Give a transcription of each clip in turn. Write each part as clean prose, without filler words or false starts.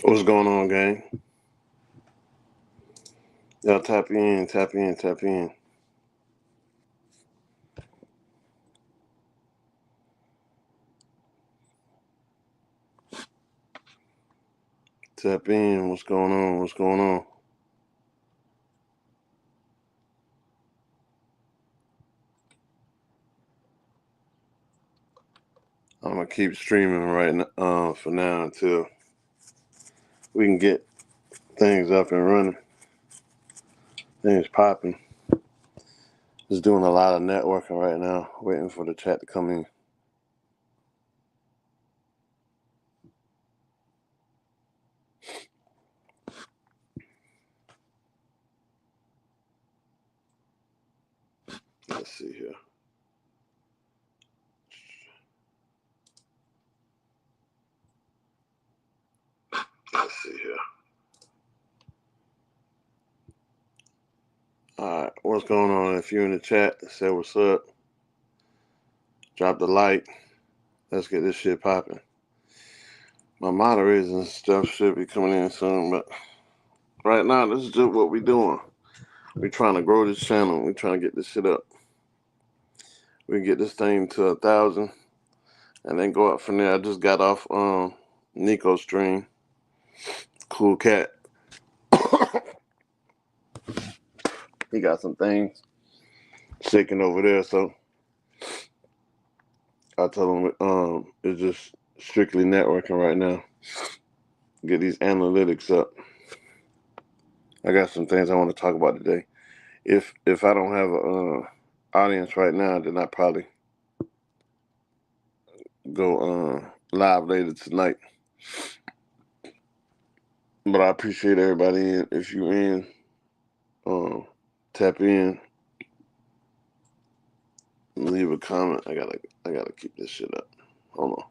What's going on, gang? Y'all tap in, tap in, tap in. Tap in. What's going on? What's going on? I'm gonna keep streaming right now, for now until we can get things up and running. Things popping. Just doing a lot of networking right now, waiting for the chat to come in. Let's see here. Let's see here. Alright, what's going on? If you're in the chat, say what's up. Drop the like. Let's get this shit popping. My moderators and stuff should be coming in soon, but right now, this is just what we're doing. We're trying to grow this channel. We're trying to get this shit up. We can get this thing to 1,000 and then go up from there. I just got off Nico's stream. Cool cat. He got some things shaking over there, so I told him it's just strictly networking right now. Get these analytics up. I got some things I want to talk about today. If I don't have a audience right now, then I probably go live later tonight. But I appreciate everybody if you in. Tap in. Leave a comment. I gotta keep this shit up. Hold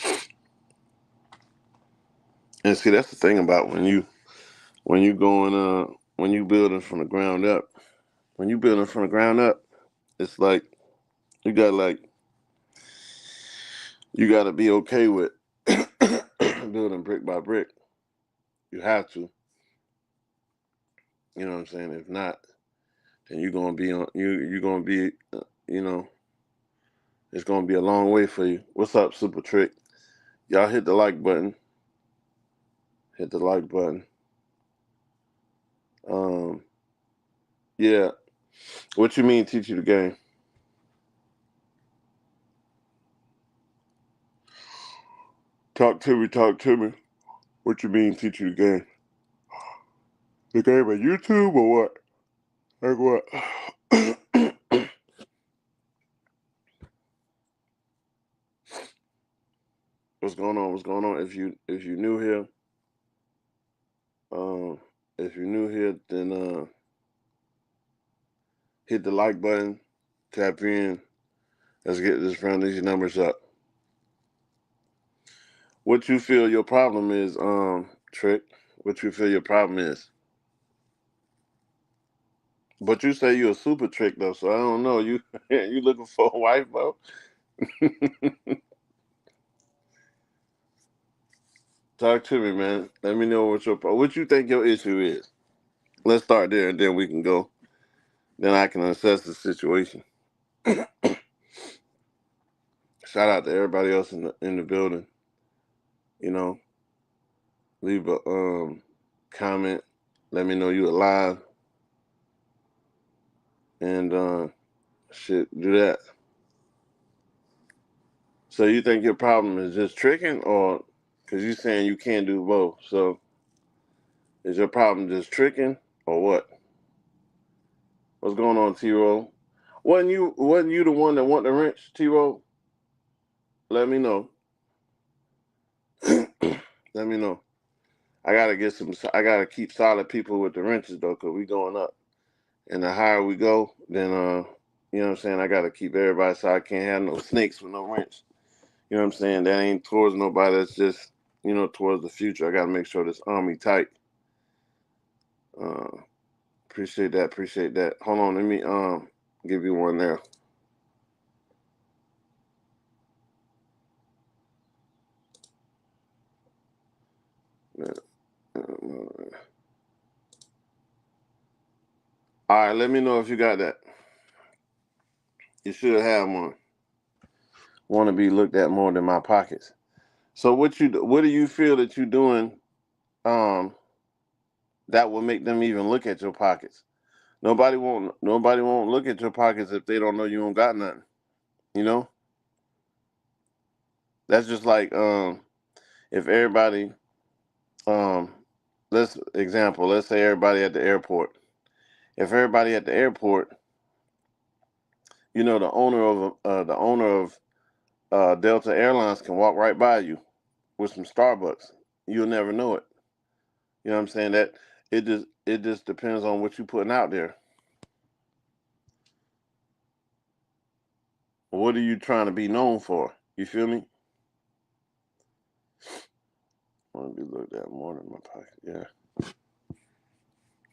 on. And see, that's the thing about when you going when you building from the ground up. When you building from the ground up, it's like you gotta be okay with building brick by brick. You have to. You know what I'm saying? If not, then you're gonna be on you're gonna be it's gonna be a long way for you. What's up, Super Trick? Y'all hit the like button. Hit the like button. Yeah. What you mean teach you the game? Talk to me, talk to me. What you mean teach you the game? The game on YouTube or what? Like what? What's going on? What's going on? If you new here, if you're new here, then hit the like button, tap in. Let's get this round these numbers up. What you feel your problem is, Trick? What you feel your problem is? But you say you're a super trick though, so I don't know. You you looking for a wife, bro? Talk to me, man. Let me know what you think your issue is. Let's start there, and then we can go. Then I can assess the situation. Shout out to everybody else in the building. You know, leave a comment. Let me know you alive, and shit, do that. So you think your problem is just tricking, or because you saying you can't do both? So is your problem just tricking, or what? What's going on, T-Roll? Wasn't you the one that want the wrench, T-Roll? Let me know. Let me know. I gotta keep solid people with the wrenches though, cause we going up. And the higher we go, then you know what I'm saying, I gotta keep everybody so I can't have no snakes with no wrench. You know what I'm saying? That ain't towards nobody, that's just, towards the future. I gotta make sure this army tight. Uh appreciate that, appreciate that. Hold on, let me give you one there. All right, let me know if you got that. You should have one. Want to be looked at more than my pockets. So what do you feel that you're doing um that will make them even look at your pockets? Nobody won't look at your pockets if they don't know you don't got nothing. You know? That's just like if everybody um let's say everybody at the airport. If everybody at the airport, the owner of Delta Airlines can walk right by you with some Starbucks. You'll never know it. You know what I'm saying? That it just depends on what you're putting out there. What are you trying to be known for? You feel me? I want to be looked at more than my pocket. Yeah.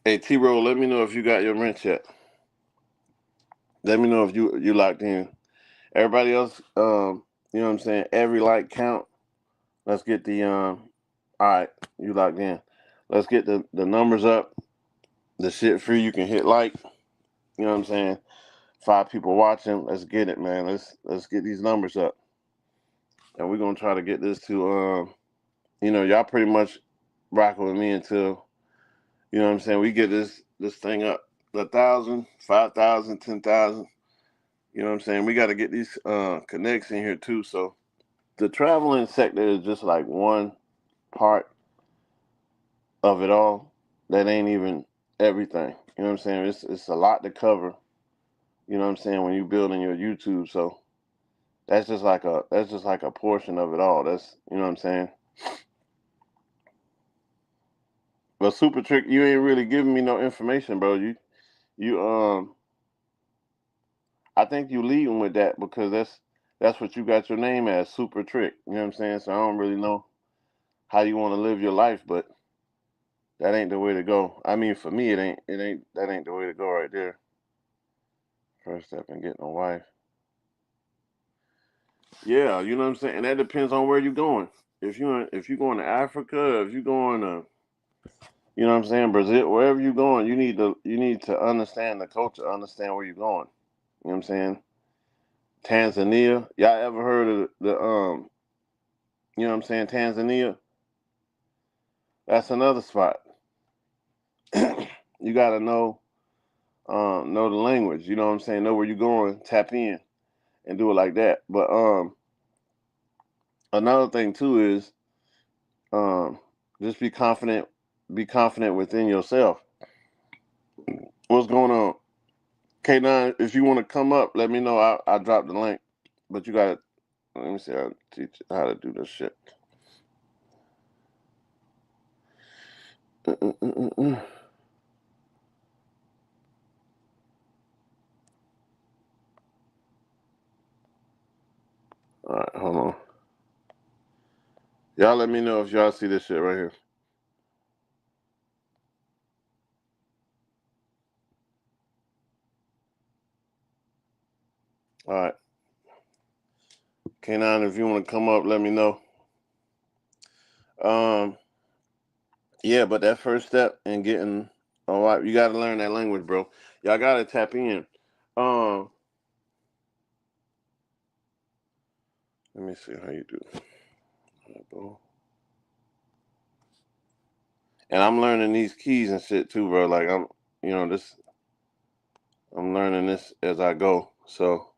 Hey T-Roll, let me know if you got your rent yet. Let me know if you locked in. Everybody else, you know what I'm saying? Every like count. Let's get the all right, you locked in. Let's get the numbers up. The shit free, you can hit like. You know what I'm saying? 5 people watching. Let's get it, man. Let's get these numbers up. And we're gonna try to get this to y'all pretty much rocking with me until, you know what I'm saying, we get this thing up 1,000, 5,000, 10,000. You know what I'm saying? We gotta get these connects in here too. So the traveling sector is just like one part of it all. That ain't even everything. You know what I'm saying? It's a lot to cover. You know what I'm saying, when you building your YouTube. So that's just like a portion of it all. That's, you know what I'm saying. But Super Trick, you ain't really giving me no information, bro. You I think you leading with that because that's what you got your name as, Super Trick. You know what I'm saying? So I don't really know how you want to live your life, but that ain't the way to go. I mean, for me, that ain't the way to go right there. First step in getting a wife. Yeah, you know what I'm saying? And that depends on where you're going. If you going to Africa, if you going to, you know what I'm saying, Brazil, wherever you're going, you need to understand the culture, understand where you're going. You know what I'm saying? Tanzania. Y'all ever heard of you know what I'm saying, Tanzania? That's another spot. You gotta know the language, you know what I'm saying, know where you're going, tap in and do it like that. But another thing too is um just be confident within yourself. What's going on? K9, if you want to come up, let me know. I'll drop the link. But you gotta let me see, I'll teach you how to do this shit. All right, hold on. Y'all let me know if y'all see this shit right here. All right. K9, if you want to come up, let me know. Um, yeah, but that first step in getting all right, you gotta learn that language, bro. Y'all gotta tap in. Um, Let me see how you do. And I'm learning these keys and shit too, bro. Like you know, this, I'm learning this as I go. So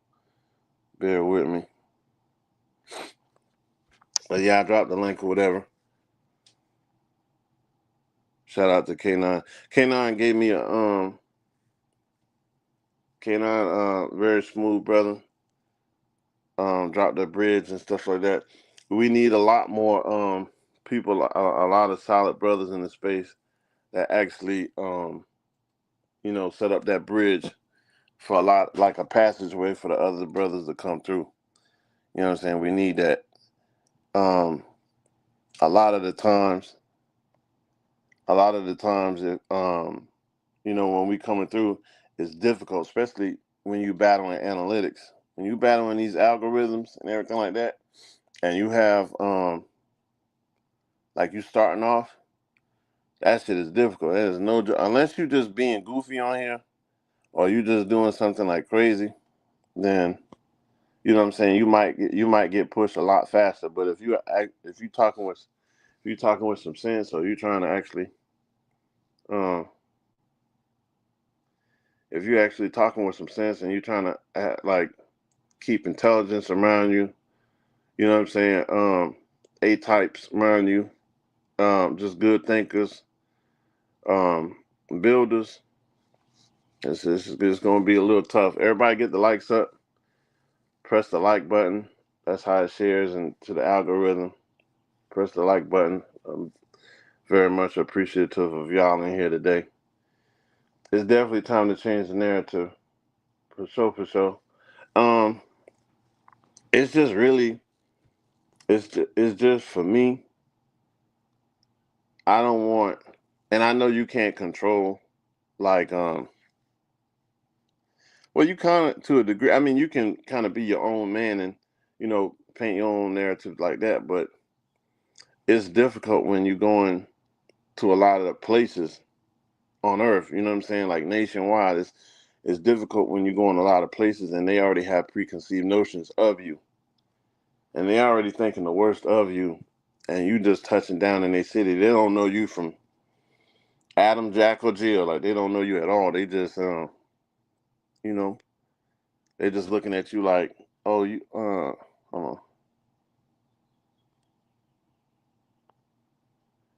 bear with me. But yeah, I dropped the link or whatever. Shout out to K9. K9 gave me a K9 very smooth brother. Dropped the bridge and stuff like that. We need a lot more people, a lot of solid brothers in the space that actually set up that bridge for a lot, like a passageway for the other brothers to come through. You know what I'm saying? We need that. Um, a lot of the times, it, when we coming through, it's difficult, especially when you battling analytics. When you battling these algorithms and everything like that, and you have like you starting off, that shit is difficult. There's no unless you just being goofy on here. or you just doing something like crazy, then you know what I'm saying, you might get pushed a lot faster. But if you talking with some sense, or you trying to actually um if you're actually talking with some sense and you're trying to like keep intelligence around you, you know what I'm saying, A types around you, just good thinkers, um builders, it's gonna be a little tough. Everybody get the likes up, press the like button. That's how it shares into the algorithm. Press the like button. I'm very much appreciative of y'all in here today. It's definitely time to change the narrative, for sure, for sure. Um, it's just really, it's just for me. I don't want, and I know you can't control, like, well, you kind of to a degree. I mean, you can kind of be your own man and paint your own narrative like that, but it's difficult when you're going to a lot of the places on earth, you know what I'm saying, like nationwide. It's difficult when you go in a lot of places and they already have preconceived notions of you, and they already thinking the worst of you, and you just touching down in their city. They don't know you from Adam, Jack, or Jill. Like, they don't know you at all. They just you know they just looking at you like, oh, you hold on.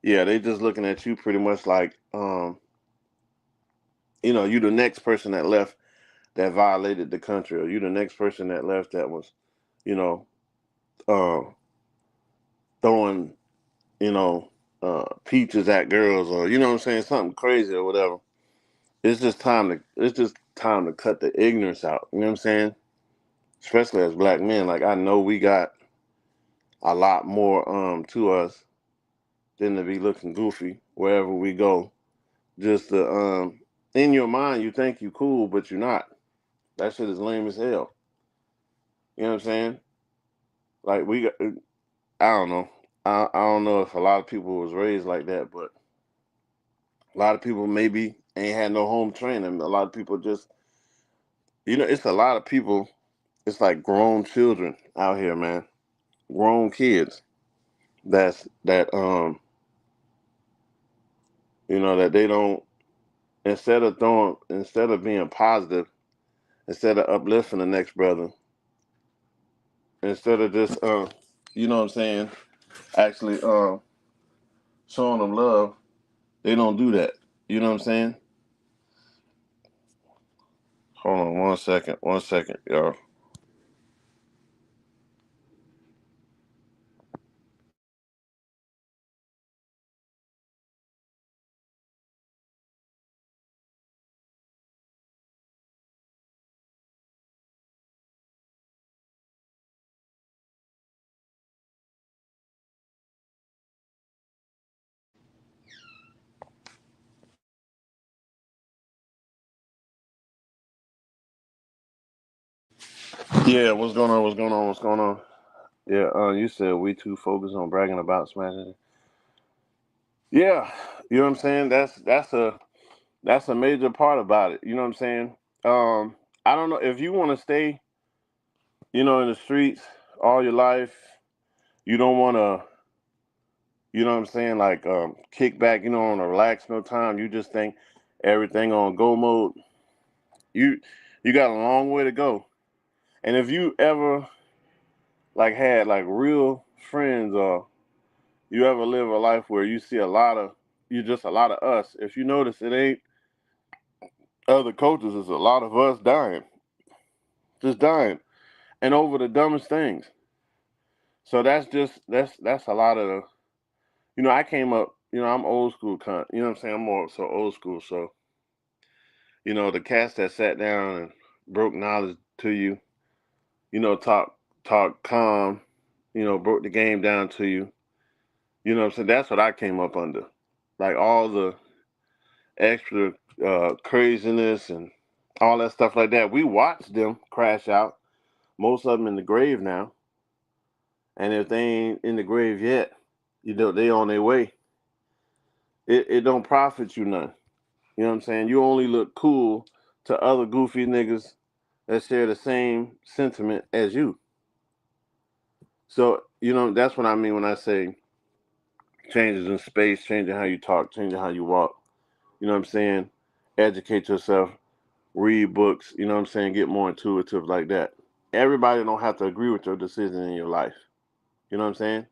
Yeah, they just looking at you pretty much like, you the next person that left that violated the country, or you the next person that left that was, you know, uh, throwing, peaches at girls, or you know what I'm saying, something crazy or whatever. It's just time to cut the ignorance out. You know what I'm saying? Especially as black men, like I know we got a lot more to us than to be looking goofy wherever we go. Just to in your mind you think you cool, but you're not. That shit is lame as hell. You know what I'm saying? Like I don't know. I don't know if a lot of people was raised like that, but a lot of people maybe ain't had no home training. A lot of people just, it's a lot of people. It's like grown children out here, man. Grown kids. That they don't, instead of being positive, instead of uplifting the next brother, instead of just, you know what I'm saying, actually showing them love, they don't do that. You know what I'm saying? Hold on 1 second, y'all. Yeah, what's going on? What's going on? What's going on? Yeah, you said we too focused on bragging about smashing. Yeah, you know what I'm saying. That's a major part about it. You know what I'm saying. I don't know if you want to stay, in the streets all your life. You don't want to, you know what I'm saying, like kick back. You don't want to relax no time. You just think everything on go mode. You you got a long way to go. And if you ever like had like real friends, or you ever live a life where you see you just a lot of us. If you notice, it ain't other cultures. It's a lot of us dying, just dying, and over the dumbest things. So that's a lot of the. I came up. I'm old school. You know what I'm saying? I'm more so old school. So the cats that sat down and broke knowledge to you. Talk calm. Broke the game down to you. You know what I'm saying? That's what I came up under. Like all the extra craziness and all that stuff like that. We watched them crash out. Most of them in the grave now, and if they ain't in the grave yet, they on their way. It don't profit you none. You know what I'm saying? You only look cool to other goofy niggas that share the same sentiment as you. So, that's what I mean when I say changes in space, changing how you talk, changing how you walk. You know what I'm saying? Educate yourself, read books, you know what I'm saying? Get more intuitive like that. Everybody don't have to agree with your decision in your life. You know what I'm saying?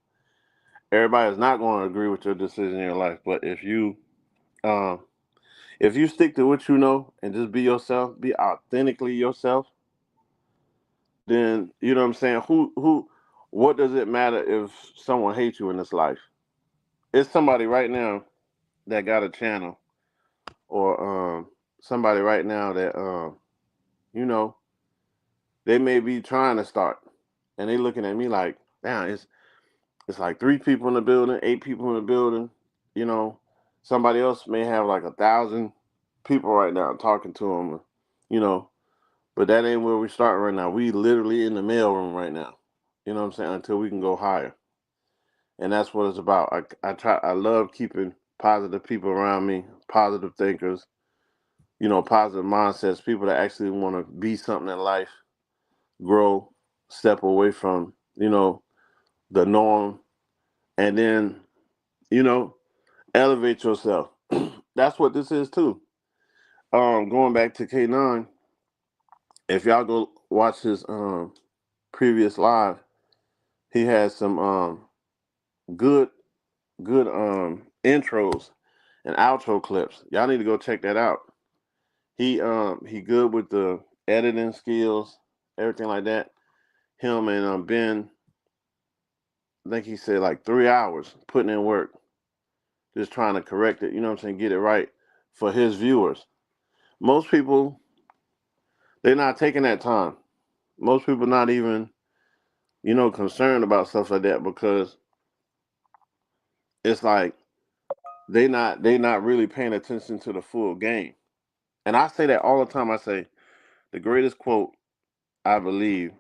Everybody is not going to agree with your decision in your life, but um, if you stick to what you know and just be yourself, be authentically yourself, then you know what I'm saying. What does it matter if someone hates you in this life? It's somebody right now that got a channel, or somebody right now that you know, they may be trying to start, and they looking at me like, damn, it's like 3 people in the building, 8 people in the building. You know, somebody else may have like 1,000 people right now talking to them. You know, but that ain't where we start right now. We literally in the mailroom right now. You know what I'm saying? Until we can go higher, and that's what it's about. I love keeping positive people around me, positive thinkers. Positive mindsets, people that actually want to be something in life, grow, step away from the norm, and then you know elevate yourself. That's what this is too. Going back to K9, if y'all go watch his previous live, he has some good good intros and outro clips. Y'all need to go check that out. He good with the editing skills, everything like that. Him and Ben, I think he said like 3 hours putting in work, just trying to correct it. You know what I'm saying? Get it right for his viewers. Most people, they're not taking that time. Most people not even concerned about stuff like that, because it's like they not really paying attention to the full game. And I say that all the time. I say the greatest quote, I believe,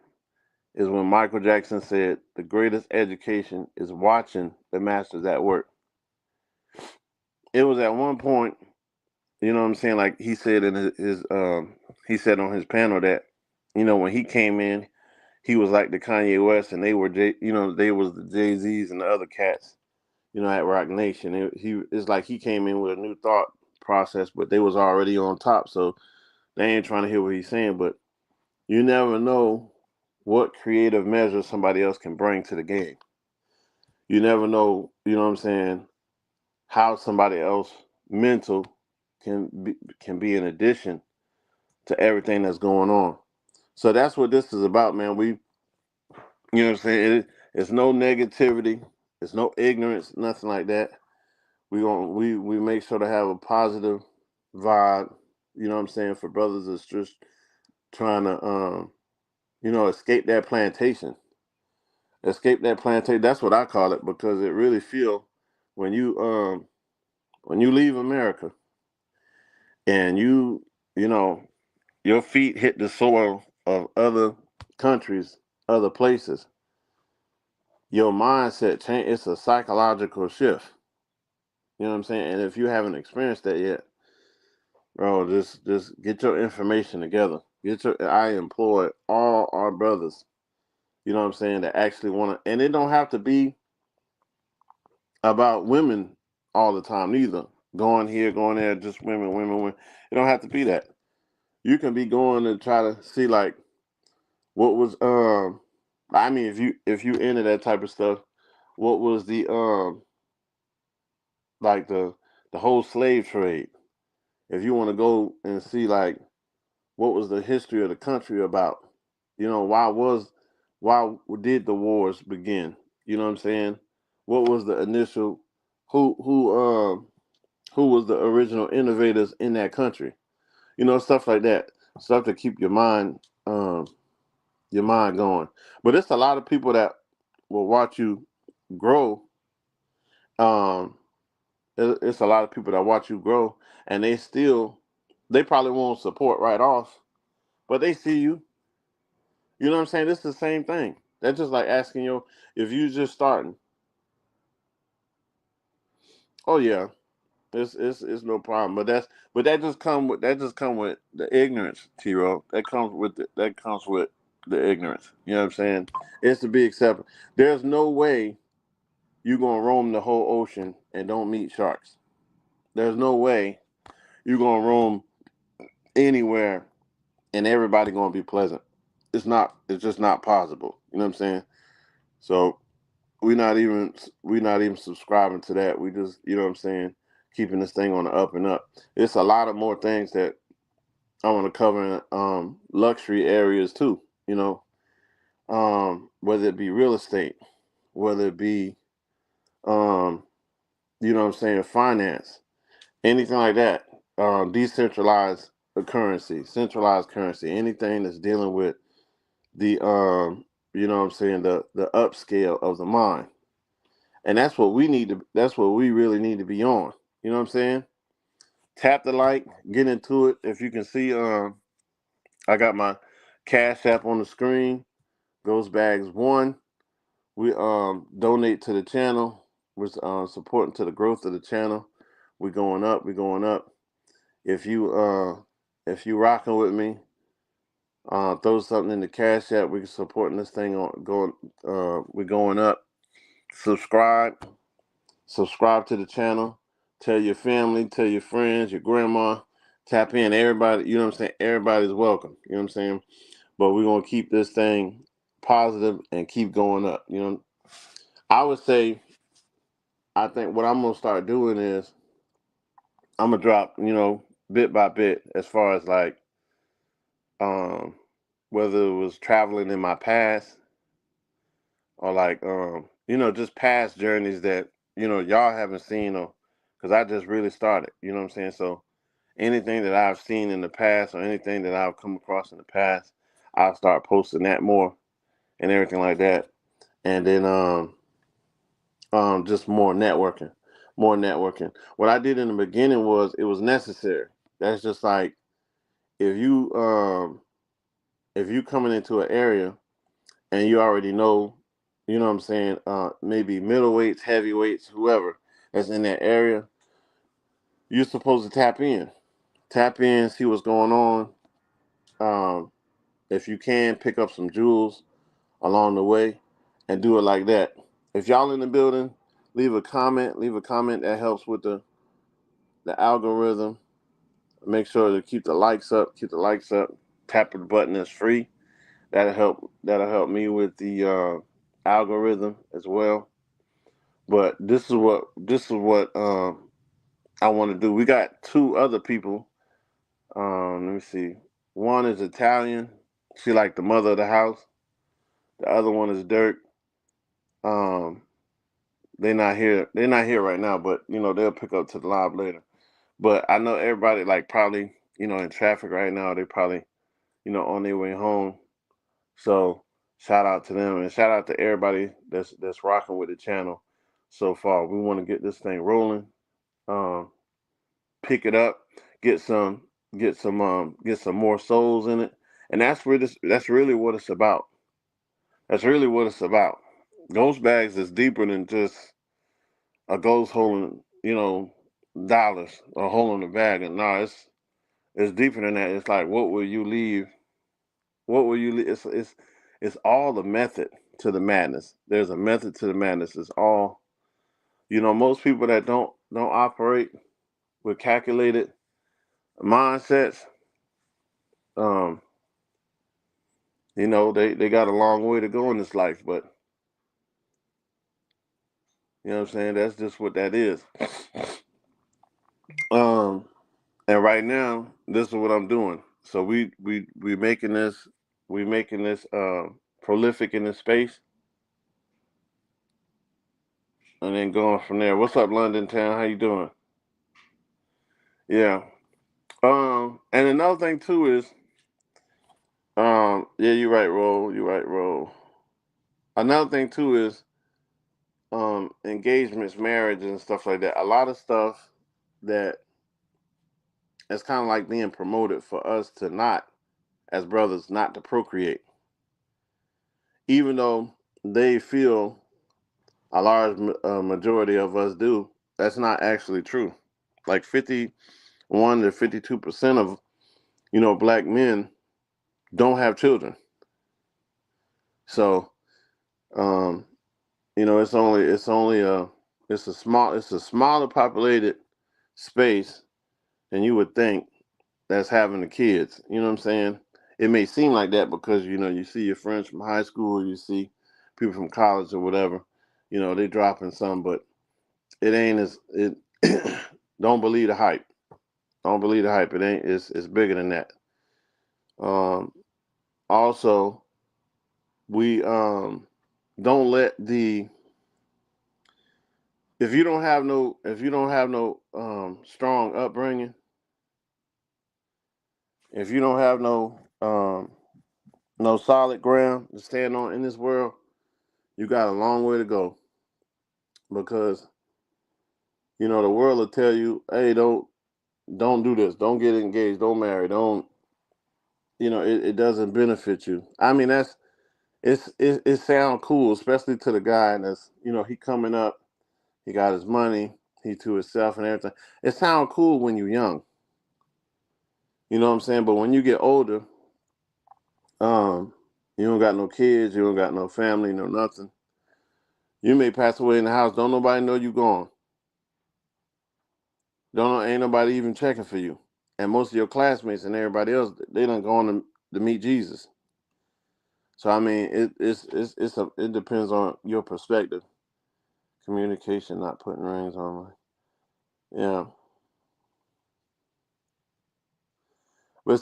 is when Michael Jackson said, "The greatest education is watching the masters at work." It was at one point, you know what I'm saying? Like he said in he said on his panel that, when he came in, he was like the Kanye West, and they were they was the Jay-Z's and the other cats, at Rock Nation. It's like he came in with a new thought process, but they was already on top, so they ain't trying to hear what he's saying. But you never know what creative measure somebody else can bring to the game. You never know, you know what I'm saying, how somebody else mental can be an addition to everything that's going on. So that's what this is about, man. What I'm saying, it's no negativity, it's no ignorance, nothing like that. We make sure to have a positive vibe. You know what I'm saying, for brothers that's just trying to escape that plantation. Escape that plantation. That's what I call it, because it really feel when you leave America and you know your feet hit the soil of other countries, other places, your mindset change. It's a psychological shift. You know what I'm saying? And if you haven't experienced that yet, bro, just get your information together. I employ all our brothers, you know what I'm saying, that actually want to, and it don't have to be about women all the time neither. Going here, going there, just women, women, women. It don't have to be that. You can be going to try to see like what was I mean, if you into that type of stuff, what was the like the whole slave trade? If you want to go and see like what was the history of the country about, why did the wars begin? You know what I'm saying? What was the initial who was the original innovators in that country? Stuff like that. Stuff to keep your mind going. But it's a lot of people that will watch you grow. Um, it's a lot of people that watch you grow, and they probably won't support right off, but they see you. You know what I'm saying? This is the same thing. That's just like asking if you just starting. Oh yeah, It's no problem. But that just come with the ignorance, T-Row. That comes with the ignorance. You know what I'm saying? It's to be accepted. There's no way you gonna roam the whole ocean and don't meet sharks. There's no way you gonna roam anywhere and everybody gonna be pleasant. It's not. It's just not possible. You know what I'm saying? So we not even subscribing to that. We just, you know what I'm saying, keeping this thing on the up and up. It's a lot of more things that I want to cover in luxury areas too. You know, whether it be real estate, whether it be um, you know what I'm saying, finance, anything like that. Decentralized currency, centralized currency, anything that's dealing with the you know what I'm saying, the upscale of the mind. And that's what we really need to be on. You know what I'm saying? Tap the like, get into it. If you can see, I got my Cash App on the screen. Ghost Bags One. We donate to the channel. We're supporting to the growth of the channel. We're going up, we're going up. If you rocking with me, throw something in the Cash App. We're supporting this thing on going we're going up. Subscribe. Subscribe to the channel. Tell your family, tell your friends, your grandma. Tap in. Everybody, you know what I'm saying? Everybody's welcome. You know what I'm saying? But we're gonna keep this thing positive and keep going up. You know, I would say, I think what I'm gonna start doing is I'm gonna drop, bit by bit, as far as like um whether it was traveling in my past, or like just past journeys that y'all haven't seen, or because I just really started. You know what I'm saying? So anything that I've seen in the past, or anything that I've come across in the past, I'll start posting that more and everything like that. And then just more networking. What I did in the beginning was, it was necessary. That's just like, if you coming into an area and you already know, you know what I'm saying, maybe middleweights, heavyweights, whoever that's in that area, you're supposed to tap in, see what's going on. Um, if you can, pick up some jewels along the way, and do it like that. If y'all in the building, leave a comment. Leave a comment. That helps with the algorithm. Make sure to keep the likes up. Keep the likes up. Tap the button. It's free. That'll help me with the algorithm as well. But this is what I want to do. We got two other people. Let me see. One is Italian. She like the mother of the house. The other one is Dirk. Um, they're not here. They're not here right now, but they'll pick up to the live later. But I know everybody, like, probably in traffic right now. They probably on their way home. So shout out to them, and shout out to everybody that's rocking with the channel so far. We want to get this thing rolling. Um, Pick it up, get some get some more souls in it, and that's really what it's about. That's really what it's about. Ghost bags is deeper than just a ghost holding dollars, or holding a bag. And no, it's deeper than that. It's like, what will you leave? What will you leave? It's all the method to the madness. There's a method to the madness. It's all, most people that don't operate with calculated mindsets, um, they got a long way to go in this life. But you know what I'm saying? That's just what that is. Um, and right now, this is what I'm doing. So we making this prolific in this space, and then going from there. What's up, London Town? How you doing? Yeah. And another thing too is, yeah, you're right, Roll. You're right, Roll. Another thing too is, engagements, marriage, and stuff like that. A lot of stuff that it's kind of like being promoted for us to not, as brothers, not to procreate, even though they feel a large majority of us do. That's not actually true. like 51 to 52% of black men don't have children. So it's a smaller populated space than you would think that's having the kids. You know what I'm saying? It may seem like that because you see your friends from high school, you see people from college or whatever, they dropping some, but it ain't as it. Don't believe the hype. Don't believe the hype. It ain't. It's bigger than that. Um, Also, we don't let the if you don't have no strong upbringing, if you don't have no solid ground to stand on in this world, you got a long way to go because the world will tell you, hey, don't do this, don't get engaged, don't marry, don't it doesn't benefit you. I mean it sounds cool, especially to the guy that's he coming up, he got his money, he to himself and everything. It sounds cool when you're young, you know what I'm saying, but when you get older, um, you don't got no kids, you don't got no family, no nothing. You may pass away in the house, don't nobody know you gone. Ain't nobody even checking for you. And most of your classmates and everybody else, they done gone to meet Jesus. So I mean, it depends on your perspective. Communication, not putting rings on my, yeah. But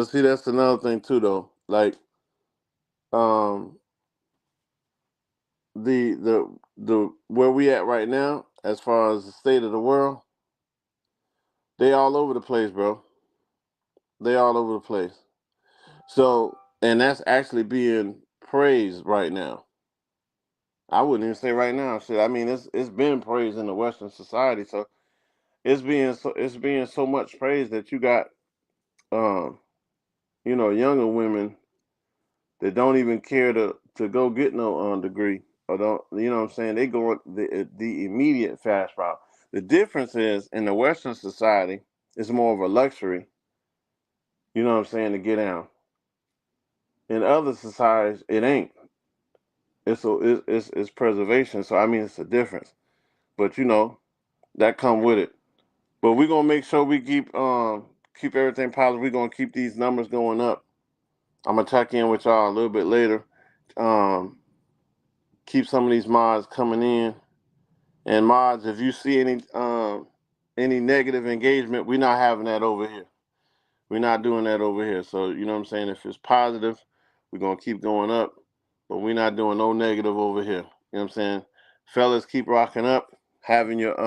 see, that's another thing too, though. Like, um, the where we at right now, as far as the state of the world, they all over the place, bro. They all over the place. So, and that's actually being praised right now. I wouldn't even say right now. Shit, I mean, it's been praised in the Western society. So it's being so much praised that you got um, younger women that don't even care to go get no degree or don't, what I'm saying, they go the immediate fast route. The difference is in the Western society, it's more of a luxury. You know what I'm saying, to get down. In other societies, it ain't. It's preservation. So I mean, it's a difference. But that come with it. But we're gonna make sure we keep everything positive. We're gonna keep these numbers going up. I'm gonna check in with y'all a little bit later. Um, Keep some of these mods coming in. And mods, if you see any negative engagement, we're not having that over here. We're not doing that over here. So you know what I'm saying? If it's positive, we're gonna keep going up. But we're not doing no negative over here. You know what I'm saying? Fellas, keep rocking up, having your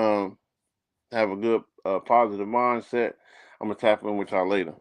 have a good positive mindset. I'm gonna tap in with y'all later.